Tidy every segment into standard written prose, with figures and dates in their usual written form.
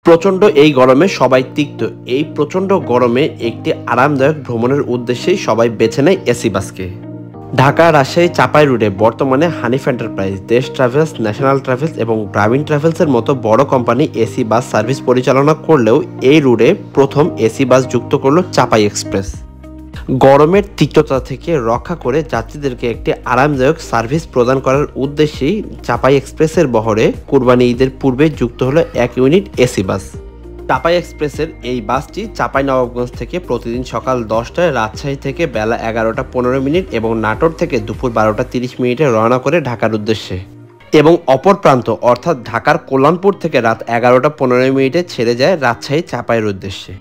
প্রচণ্ড এই গরমে সবাই তিক্ত। এই প্রচণ্ড গরমে একটি আরামদায়ক ভ্রমণের উদ্দেশ্যেই সবাই বেছে নেয় এসি বাসকে। ঢাকা, রাজশাহী, চাপাই রুটে বর্তমানে হানিফ এন্টারপ্রাইজ, দেশ ট্রাভেলস, ন্যাশনাল ট্রাভেলস এবং ব্রাভিন ট্রাভেলসের মতো বড় কোম্পানি এসি বাস সার্ভিস পরিচালনা করলেও এই রুটে প্রথম এসি বাস যুক্ত করলো চাপাই এক্সপ্রেস। গরমের তিক্ততা থেকে রক্ষা করে যাত্রীদেরকে একটি আরামদায়ক সার্ভিস প্রদান করার উদ্দেশ্যেই চাপাই এক্সপ্রেসের বহরে কুরবানি ঈদের পূর্বে যুক্ত হলো 1 ইউনিট এসি বাস। চাপাই এক্সপ্রেসের এই বাসটি চাপাই নবাবগঞ্জ থেকে প্রতিদিন সকাল 10টায়, রাজশাহী থেকে বেলা 11টা 15 মিনিট এবং নাটোর থেকে দুপুর 12টা 30 মিনিটে রওনা করে ঢাকার উদ্দেশ্যে, এবং অপর প্রান্ত অর্থাৎ ঢাকার কল্যাণপুর থেকে রাত 11টা 15 মিনিটে ছেড়ে যায় রাজশাহী চাপাইয়ের উদ্দেশ্যে।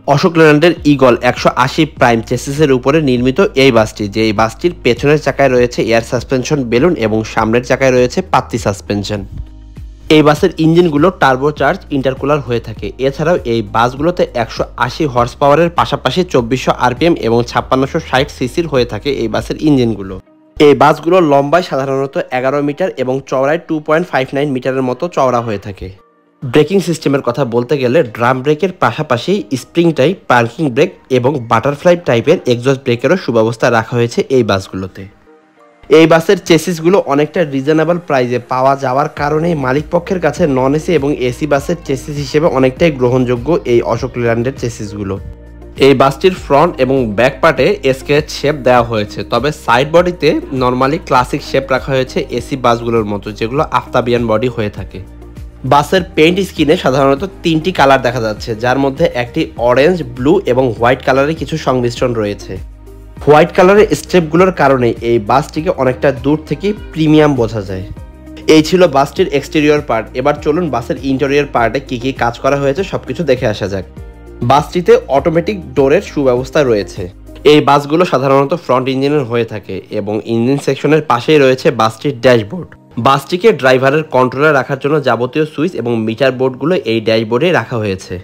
অশোক লেল্যান্ডের ইগল 180 প্রাইম চেসিসের উপরে নির্মিত এই বাসটি, যে এই বাসটির পেছনের চাকায় রয়েছে এয়ার সাসপেনশন বেলুন এবং সামনের চাকায় রয়েছে পাত্তি সাসপেনশন। এই বাসের ইঞ্জিনগুলো টার্বোচার্জ ইন্টারকুলার হয়ে থাকে। এছাড়াও এই বাসগুলোতে 180 হর্স পাওয়ারের পাশাপাশি 2400 আরপিএম এবং 5660 সিসির হয়ে থাকে এই বাসের ইঞ্জিনগুলো। এই বাসগুলো লম্বায় সাধারণত 11 মিটার এবং চওড়ায় 2.59 মিটারের মতো চওড়া হয়ে থাকে। ব্রেকিং সিস্টেমের কথা বলতে গেলে ড্রাম ব্রেকের পাশাপাশি স্প্রিং টাইপ, পার্কিং ব্রেক এবং বাটারফ্লাই টাইপের এক্সজস্ট ব্রেকেরও সুব্যবস্থা রাখা হয়েছে এই বাসগুলোতে। এই বাসের চেসিসগুলো অনেকটা রিজনেবল প্রাইসে পাওয়া যাওয়ার কারণে মালিক পক্ষের কাছে নন এসি এবং এসি বাসের চেসিস হিসেবে অনেকটাই গ্রহণযোগ্য এই অশোক লেল্যান্ডের চেসিসগুলো। এই বাসটির ফ্রন্ট এবং ব্যাক পার্টে স্কেচ শেপ দেওয়া হয়েছে, তবে সাইড বডিতে নর্মালি ক্লাসিক শেপ রাখা হয়েছে এসি বাসগুলোর মতো, যেগুলো আফতাবিয়ান বডি হয়ে থাকে। বাসের পেইন্ট স্কিনে সাধারণত 3টি কালার দেখা যাচ্ছে, যার মধ্যে একটি অরেঞ্জ, ব্লু এবং হোয়াইট কালারের কিছু সংমিশ্রণ রয়েছে। হোয়াইট কালারের স্ট্রিপগুলোর কারণে এই বাসটিকে অনেকটা দূর থেকে প্রিমিয়াম বোঝা যায়। এই ছিল বাসটির এক্সটেরিয়র পার্ট। এবার চলুন বাসের ইন্টেরিয়র পার্টে কী কী কাজ করা হয়েছে সবকিছু দেখে আসা যাক। বাসটিতে অটোমেটিক ডোরের সুব্যবস্থা রয়েছে। এই বাসগুলো সাধারণত ফ্রন্ট ইঞ্জিনের হয়ে থাকে এবং ইঞ্জিন সেকশনের পাশেই রয়েছে বাসটির ড্যাশবোর্ড। বাসটিকে ড্রাইভারের কন্ট্রোলে রাখার জন্য যাবতীয় সুইচ এবং মিটার বোর্ডগুলো এই ড্যাশবোর্ডে রাখা হয়েছে।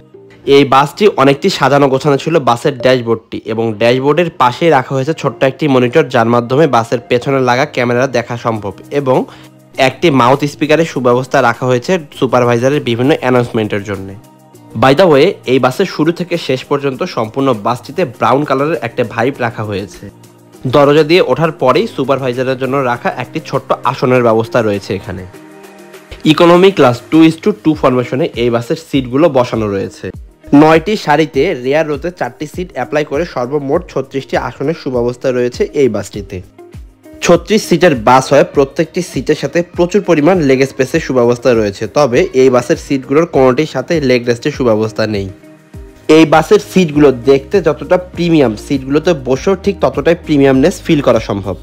এই বাসটি অনেকটি সাজানো গোছানো ছিল বাসের ড্যাশবোর্ডটি, এবং ড্যাশবোর্ডের পাশেই রাখা হয়েছে ছোট্ট একটি মনিটর, যার মাধ্যমে বাসের পেছনে লাগা ক্যামেরা দেখা সম্ভব, এবং একটি মাউথ স্পিকারের সুব্যবস্থা রাখা হয়েছে সুপারভাইজারের বিভিন্ন অ্যানাউন্সমেন্টের জন্য। বাই দ্য ওয়ে, এই বাসের শুরু থেকে শেষ পর্যন্ত সম্পূর্ণ বাসটিতে ব্রাউন কালারের একটা ভাইব রাখা হয়েছে। দরজা দিয়ে ওঠার পরেই সুপারভাইজারের জন্য রাখা একটি ছোট্ট আসনের ব্যবস্থা রয়েছে এখানে। ইকোনমি ক্লাস 2:2 ফরমেশনে এই বাসের সিটগুলো বসানো রয়েছে। 9টি সারিতে রেয়ার রোতে 4টি সিট অ্যাপ্লাই করে সর্বমোট 36টি আসনের সুব্যবস্থা রয়েছে এই বাসটিতে। 36 সিটের বাস হয়, প্রত্যেকটি সিটের সাথে প্রচুর পরিমাণ লেগ স্পেসের সুব্যবস্থা রয়েছে, তবে এই বাসের সিটগুলোর কোনোটির সাথে লেগ রেস্টের সুব্যবস্থা নেই। এই বাসের সিটগুলো দেখতে যতটা প্রিমিয়াম, সিটগুলোতে বসেও ঠিক ততটাই প্রিমিয়ামনেস ফিল করা সম্ভব।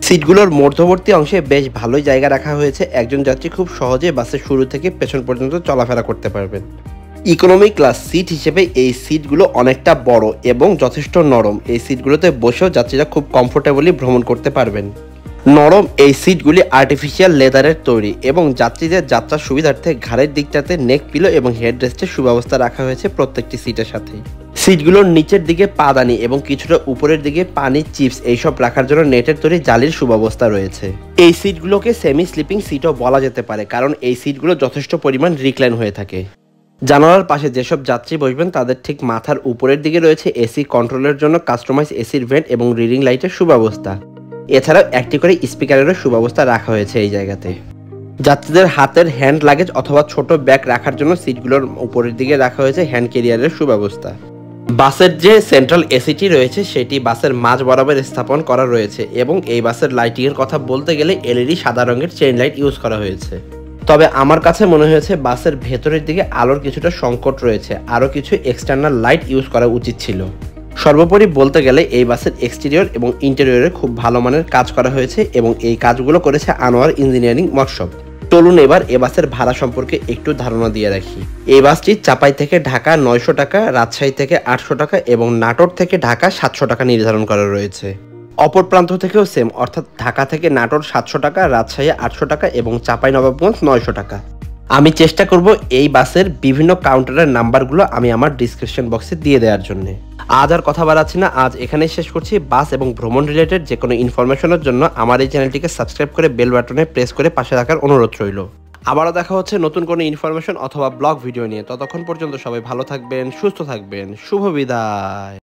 সিটগুলোর মধ্যবর্তী অংশে বেশ ভালোই জায়গা রাখা হয়েছে, একজন যাত্রী খুব সহজে বাসের শুরু থেকে পেছন পর্যন্ত চলাফেরা করতে পারবেন। ইকোনমি ক্লাস সিট হিসেবে এই সিটগুলো অনেকটা বড় এবং যথেষ্ট নরম। এই সিটগুলোতে বসেও যাত্রীরা খুব কমফোর্টেবলি ভ্রমণ করতে পারবেন। নরম এই সিটগুলি আর্টিফিশিয়াল লেদারের তৈরি এবং যাত্রীদের যাত্রার সুবিধার্থে ঘাড়ের দিকটাতে নেক পিলো এবং হেডরেস্টের সুব্যবস্থা রাখা হয়েছে প্রত্যেকটি সিটের সাথে। সিটগুলোর নিচের দিকে পাদানি এবং কিছুটা উপরের দিকে পানি, চিপস এইসব রাখার জন্য নেটের তৈরি জালির সুব্যবস্থা রয়েছে। এই সিটগুলোকে সেমি স্লিপিং সিটও বলা যেতে পারে, কারণ এই সিটগুলো যথেষ্ট পরিমাণ রিক্লাইন হয়ে থাকে। জানালার পাশে যেসব যাত্রী বসবেন তাদের ঠিক মাথার উপরের দিকে রয়েছে এসি কন্ট্রোলের জন্য কাস্টমাইজ এসির ভেন্ট এবং রিডিং লাইটের সুব্যবস্থা। এছাড়াও একটি করে স্পিকারেরও সুব্যবস্থা রাখা হয়েছে এই জায়গাতে। যাত্রীদের হাতের হ্যান্ড লাগেজ অথবা ছোট ব্যাগ রাখার জন্য সিটগুলোর উপরের দিকে রাখা হয়েছে হ্যান্ড ক্যারিয়ারের সুব্যবস্থা। বাসের যে সেন্ট্রাল এসিটি রয়েছে সেটি বাসের মাঝ বরাবর স্থাপন করা রয়েছে, এবং এই বাসের লাইটিংয়ের কথা বলতে গেলে এলইডি সাদা রঙের চেইন লাইট ইউজ করা হয়েছে। তবে আমার কাছে মনে হয়েছে বাসের ভেতরের দিকে আলোর কিছুটা সংকট রয়েছে, আরও কিছু এক্সটার্নাল লাইট ইউজ করা উচিত ছিল। সর্বোপরি বলতে গেলে এই বাসের এক্সটেরিয়র এবং ইন্টেরিয়রে খুব ভালো মানের কাজ করা হয়েছে, এবং এই কাজগুলো করেছে আনোয়ার ইঞ্জিনিয়ারিং ওয়ার্কশপ। চলুন এবার এ বাসের ভাড়া সম্পর্কে একটু ধারণা দিয়ে রাখি। এই বাসটি চাপাই থেকে ঢাকা 900 টাকা, রাজশাহী থেকে 800 টাকা এবং নাটোর থেকে ঢাকা 700 টাকা নির্ধারণ করা রয়েছে। অপর প্রান্ত থেকেও সেম, অর্থাৎ ঢাকা থেকে নাটোর 700 টাকা, রাজশাহী 800 টাকা এবং চাপাই নবাবগঞ্জ 900 টাকা। আমি চেষ্টা করব এই বাসের বিভিন্ন কাউন্টারের নাম্বারগুলো আমি আমার ডিসক্রিপশন বক্সে দিয়ে দেওয়ার জন্য। আজ আর কথা বাড়াচ্ছি না, আজ এখানেই শেষ করছি। বাস এবং ভ্রমণ রিলেটেড যে কোনো ইনফরমেশনের জন্য আমার এই চ্যানেলটিকে সাবস্ক্রাইব করে বেল বাটনে প্রেস করে পাশে রাখার অনুরোধ রইল। আবারও দেখা হচ্ছে নতুন কোনো ইনফরমেশন অথবা ব্লগ ভিডিও নিয়ে। ততক্ষণ পর্যন্ত সবাই ভালো থাকবেন, সুস্থ থাকবেন। শুভ বিদায়।